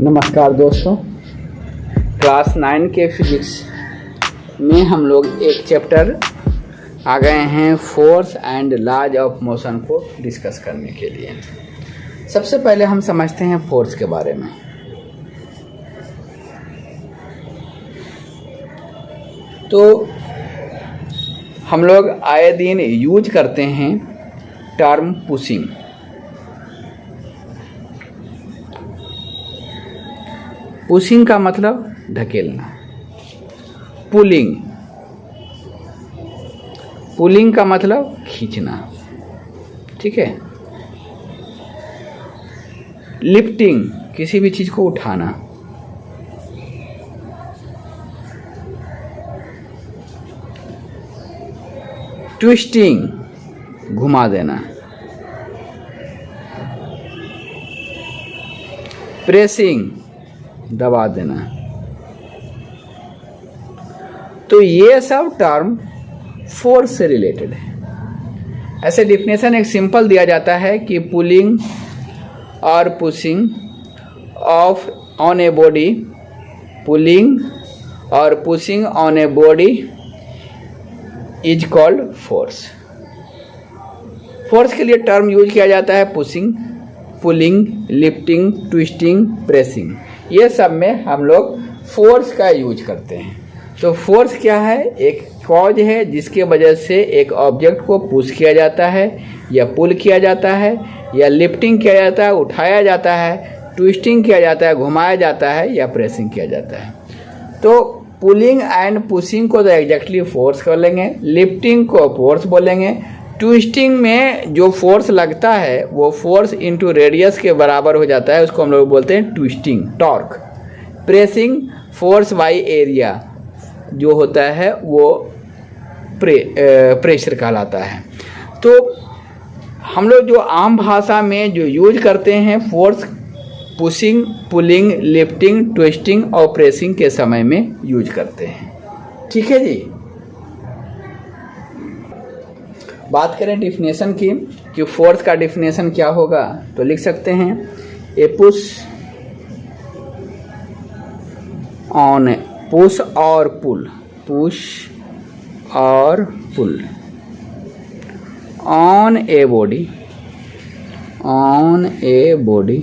नमस्कार दोस्तों, क्लास 9 के फिजिक्स में हम लोग एक चैप्टर आ गए हैं force and laws of motion को डिस्कस करने के लिए। सबसे पहले हम समझते हैं फोर्स के बारे में। तो हम लोग आए दिन यूज करते हैं टर्म पुशिंग। पुशिंग का मतलब ढकेलना, पुलिंग का मतलब खींचना, ठीक है। लिफ्टिंग किसी भी चीज को उठाना, ट्विस्टिंग घुमा देना, प्रेसिंग दबा देना। तो ये सब टर्म फोर्स से रिलेटेड है। ऐसे डिफिनेशन एक सिंपल दिया जाता है कि पुलिंग और pushing off on a body, pulling और pushing on a body is called force. Force के लिए टर्म यूज किया जाता है pushing, pulling, lifting, twisting, pressing. ये सब में हम लोग फोर्स का यूज करते हैं। तो फोर्स क्या है? एक कॉज है जिसके वजह से एक ऑब्जेक्ट को पुश किया जाता है या पुल किया जाता है या लिफ्टिंग किया जाता है, उठाया जाता है, ट्विस्टिंग किया जाता है, घुमाया जाता है या प्रेसिंग किया जाता है। तो पुलिंग एंड पुशिंग को तो एग्जैक्टली फोर्स बोलेंगे, लिफ्टिंग को फोर्स बोलेंगे, ट्विस्टिंग में जो फोर्स लगता है वो फोर्स इनटू रेडियस के बराबर हो जाता है, उसको हम लोग बोलते हैं twisting, torque. Pressing force by area जो होता है वो प्रेशर कहलाता है। तो हम लोग जो आम भाषा में जो यूज करते हैं force pushing, pulling, lifting, twisting और प्रेसिंग के समय में यूज करते हैं, ठीक है जी। बात करें डिफिनेशन की कि फोर्स का डिफिनेशन क्या होगा, तो लिख सकते हैं ए पुश ऑन, पुश और पुल, पुश और pull on a body, on a body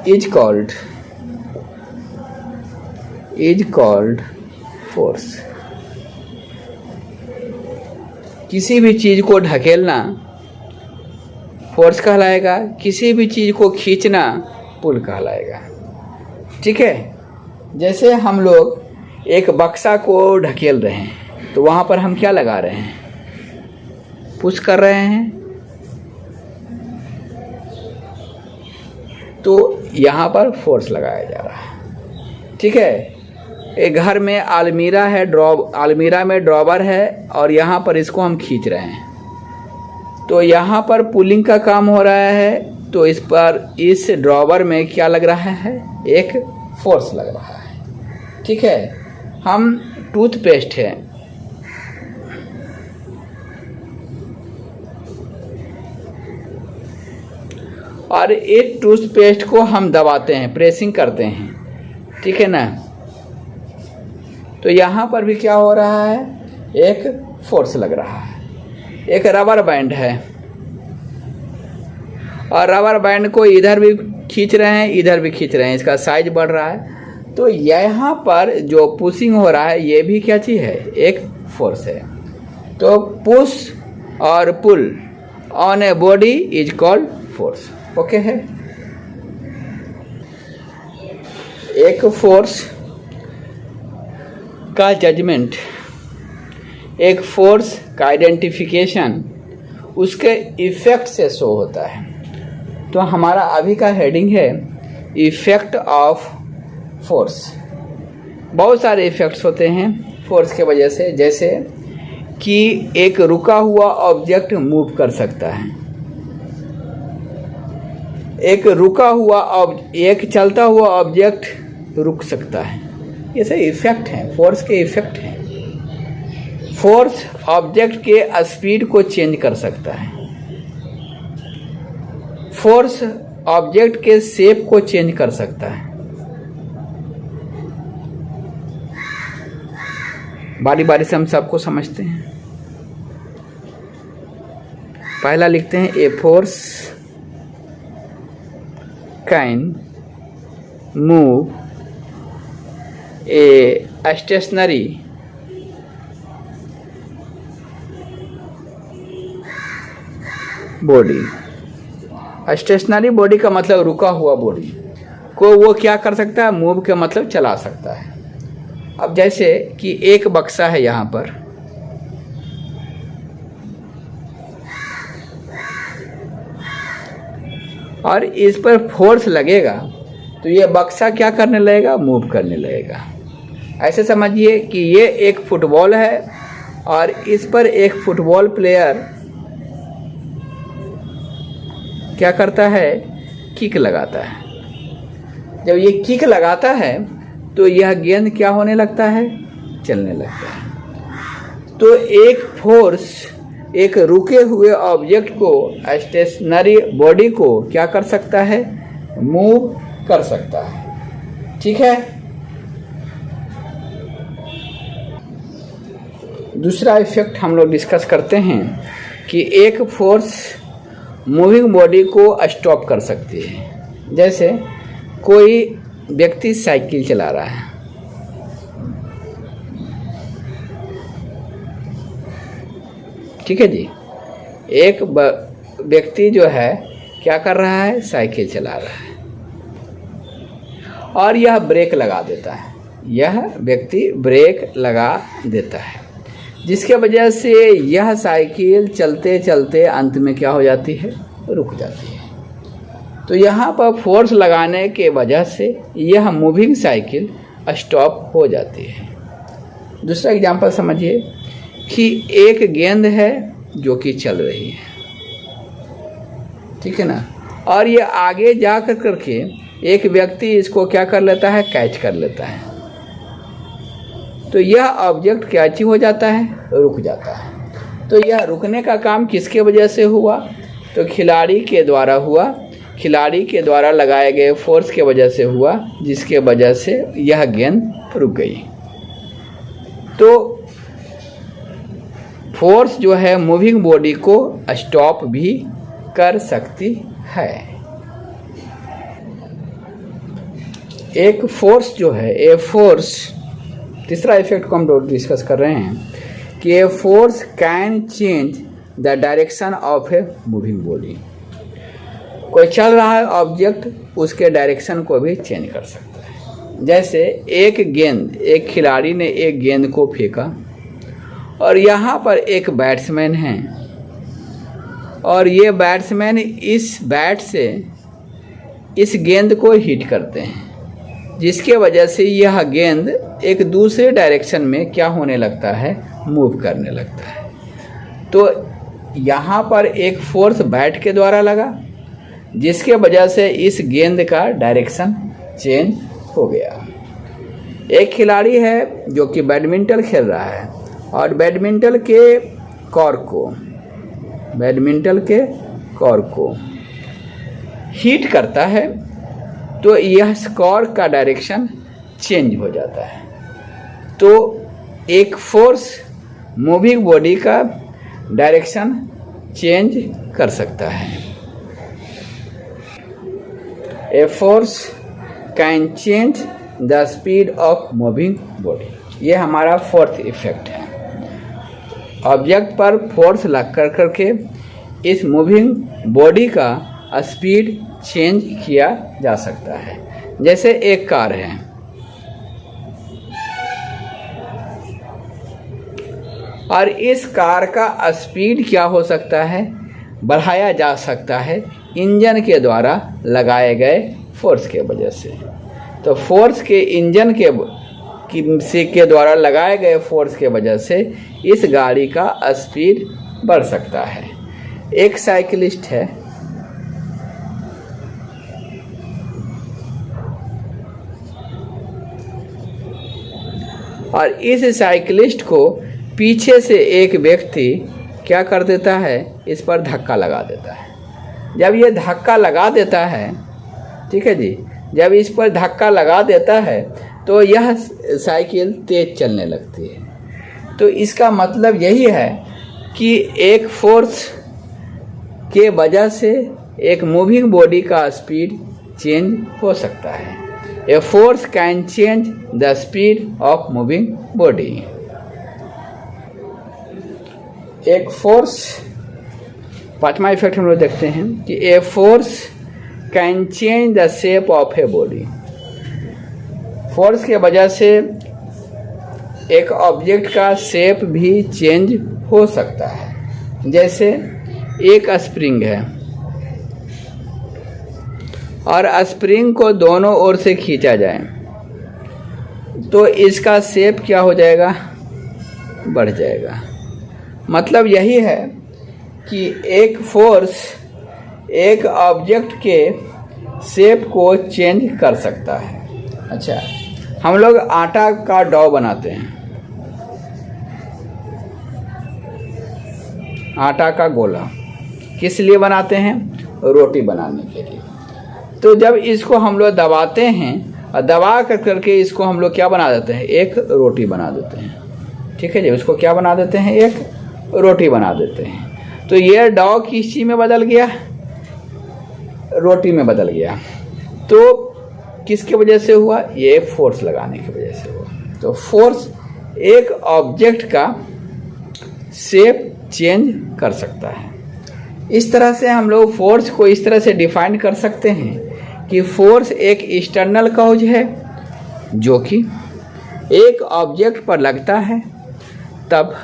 is called force. किसी भी चीज को ढकेलना फोर्स कहलाएगा, किसी भी चीज को खींचना पुल कहलाएगा, ठीक है। जैसे हम लोग एक बक्सा को ढकेल रहे हैं तो वहां पर हम क्या लगा रहे हैं? पुश कर रहे हैं। तो यहां पर फोर्स लगाया जा रहा है, ठीक है। एक घर में अलमीरा है, अलमीरा में ड्रॉवर है और यहाँ पर इसको हम खींच रहे हैं। तो यहाँ पर पुलिंग का काम हो रहा है, तो इस पर इस ड्रॉवर में क्या लग रहा है? एक फोर्स लग रहा है, ठीक है। हम टूथपेस्ट है, और एक टूथपेस्ट को हम दबाते हैं, प्रेसिंग करते हैं, ठीक है ना। तो यहाँ पर भी क्या हो रहा है? एक फोर्स लग रहा है। एक रबर बैंड है और रबर बैंड को इधर भी खींच रहे हैं, इधर भी खींच रहे हैं, इसका साइज बढ़ रहा है। तो यहाँ पर जो पुशिंग हो रहा है ये भी क्या चीज़ है? एक फोर्स है। तो पुश और pull on a body is called force, okay है। एक फोर्स का जजमेंट, एक फोर्स का आइडेंटिफिकेशन उसके इफेक्ट से शो होता है। तो हमारा अभी का हेडिंग है इफेक्ट ऑफ फोर्स। बहुत सारे इफेक्ट्स होते हैं फोर्स के वजह से, जैसे कि एक रुका हुआ ऑब्जेक्ट मूव कर सकता है, एक चलता हुआ ऑब्जेक्ट रुक सकता है। ये सब इफेक्ट हैं, फोर्स के इफेक्ट हैं। फोर्स ऑब्जेक्ट के स्पीड को चेंज कर सकता है। फोर्स ऑब्जेक्ट के शेप को चेंज कर सकता है। बारी बारी से हम सबको समझते हैं। पहला लिखते हैं, a force can move a stationary body. Stationary body का मतलब रुका हुआ बॉडी को वो क्या कर सकता है, मूव के मतलब चला सकता है। अब जैसे कि एक बक्सा है यहाँ पर, और इस पर फोर्स लगेगा तो ये बक्सा क्या करने लगेगा, मूव करने लगेगा। ऐसे समझिए कि ये एक फुटबॉल है और इस पर एक फुटबॉल प्लेयर क्या करता है, किक लगाता है। जब ये किक लगाता है तो यह गेंद क्या होने लगता है, चलने लगता है। तो एक फोर्स एक रुके हुए ऑब्जेक्ट को, स्टेशनरी बॉडी को क्या कर सकता है, मूव कर सकता है। ठीक है। दूसरा इफेक्ट हम लोग डिस्कस करते हैं कि एक फोर्स मूविंग बॉडी को स्टॉप कर सकती है। जैसे कोई व्यक्ति साइकिल चला रहा है, ठीक है जी। एक व्यक्ति जो है क्या कर रहा है, साइकिल चला रहा है और यह ब्रेक लगा देता है। यह व्यक्ति ब्रेक लगा देता है, जिसके वजह से यह साइकिल चलते चलते अंत में क्या हो जाती है, रुक जाती है। तो यहाँ पर फोर्स लगाने के वजह से यह मूविंग साइकिल स्टॉप हो जाती है। दूसरा एग्जांपल समझिए कि एक गेंद है जो कि चल रही है, ठीक है ना, और ये आगे जा कर करके एक व्यक्ति इसको क्या कर लेता है, कैच कर लेता है। तो यह ऑब्जेक्ट क्या हो जाता है, रुक जाता है। तो यह रुकने का काम किसके वजह से हुआ, तो खिलाड़ी के द्वारा हुआ, खिलाड़ी के द्वारा लगाए गए फोर्स के वजह से हुआ, जिसके वजह से यह गेंद रुक गई। तो फोर्स जो है मूविंग बॉडी को स्टॉप भी कर सकती है। एक फोर्स जो है, ए फोर्स, तीसरा इफेक्ट को हम लोग डिस्कस कर रहे हैं कि ए force can change the direction of a moving body. कोई चल रहा है ऑब्जेक्ट, उसके डायरेक्शन को भी चेंज कर सकता है। जैसे एक गेंद, एक खिलाड़ी ने एक गेंद को फेंका और यहाँ पर एक बैट्समैन है और ये बैट्समैन इस बैट से इस गेंद को हिट करते हैं, जिसके वजह से यह गेंद एक दूसरे डायरेक्शन में क्या होने लगता है, मूव करने लगता है। तो यहाँ पर एक फोर्स बैट के द्वारा लगा, जिसके वजह से इस गेंद का डायरेक्शन चेंज हो गया। एक खिलाड़ी है जो कि बैडमिंटन खेल रहा है और बैडमिंटन के कॉर्क को हिट करता है, तो यह कॉर्क का डायरेक्शन चेंज हो जाता है। तो एक फोर्स मूविंग बॉडी का डायरेक्शन चेंज कर सकता है। ए force can change the speed of moving body. ये हमारा फोर्थ इफेक्ट है। ऑब्जेक्ट पर फोर्स लग कर करके इस मूविंग बॉडी का स्पीड चेंज किया जा सकता है। जैसे एक कार है, और इस कार का स्पीड क्या हो सकता है, बढ़ाया जा सकता है इंजन के द्वारा लगाए गए फोर्स के वजह से। तो फोर्स के इंजन के द्वारा लगाए गए फोर्स के वजह से इस गाड़ी का स्पीड बढ़ सकता है। एक साइकिलिस्ट है, और इस साइकिलिस्ट को पीछे से एक व्यक्ति क्या कर देता है, इस पर धक्का लगा देता है। जब ये धक्का लगा देता है, ठीक है जी, जब इस पर धक्का लगा देता है तो यह साइकिल तेज चलने लगती है। तो इसका मतलब यही है कि एक फोर्स के वजह से एक मूविंग बॉडी का स्पीड चेंज हो सकता है। ए force can change the speed of moving body. एक फोर्स, पांचवा इफेक्ट हम लोग देखते हैं कि ए force can change the shape of a body. Force के वजह से एक ऑब्जेक्ट का शेप भी चेंज हो सकता है। जैसे एक स्प्रिंग है और स्प्रिंग को दोनों ओर से खींचा जाए तो इसका शेप क्या हो जाएगा, बढ़ जाएगा। मतलब यही है कि एक फोर्स एक ऑब्जेक्ट के शेप को चेंज कर सकता है। अच्छा, हम लोग आटा का डो बनाते हैं, आटा का गोला किस लिए बनाते हैं, रोटी बनाने के लिए। तो जब इसको हम लोग दबाते हैं और दबा कर करके इसको हम लोग क्या बना देते हैं, एक रोटी बना देते हैं। ठीक है जी, उसको क्या बना देते हैं, एक रोटी बना देते हैं। तो ये डो किस चीज़ में बदल गया, रोटी में बदल गया। तो किसके वजह से हुआ, ये फोर्स लगाने की वजह से हुआ। तो फोर्स एक ऑब्जेक्ट का शेप चेंज कर सकता है। इस तरह से हम लोग फोर्स को इस तरह से डिफाइन कर सकते हैं कि फोर्स एक एक्सटर्नल कॉज है जो कि एक ऑब्जेक्ट पर लगता है, तब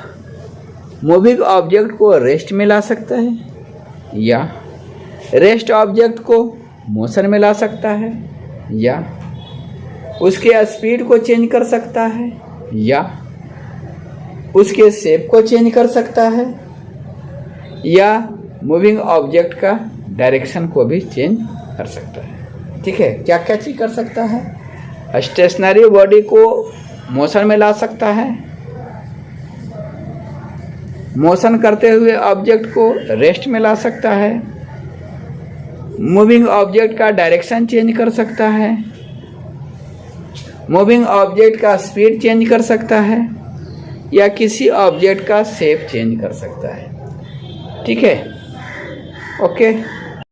मूविंग ऑब्जेक्ट को रेस्ट में ला सकता है या रेस्ट ऑब्जेक्ट को मोशन में ला सकता है या उसके स्पीड को चेंज कर सकता है या उसके शेप को चेंज कर सकता है या मूविंग ऑब्जेक्ट का डायरेक्शन को भी चेंज कर सकता है। ठीक है, क्या क्या चीज कर सकता है, स्टेशनरी बॉडी को मोशन में ला सकता है, मोशन करते हुए ऑब्जेक्ट को रेस्ट में ला सकता है, मूविंग ऑब्जेक्ट का डायरेक्शन चेंज कर सकता है, मूविंग ऑब्जेक्ट का स्पीड चेंज कर सकता है या किसी ऑब्जेक्ट का शेप चेंज कर सकता है। ठीक है, ओके।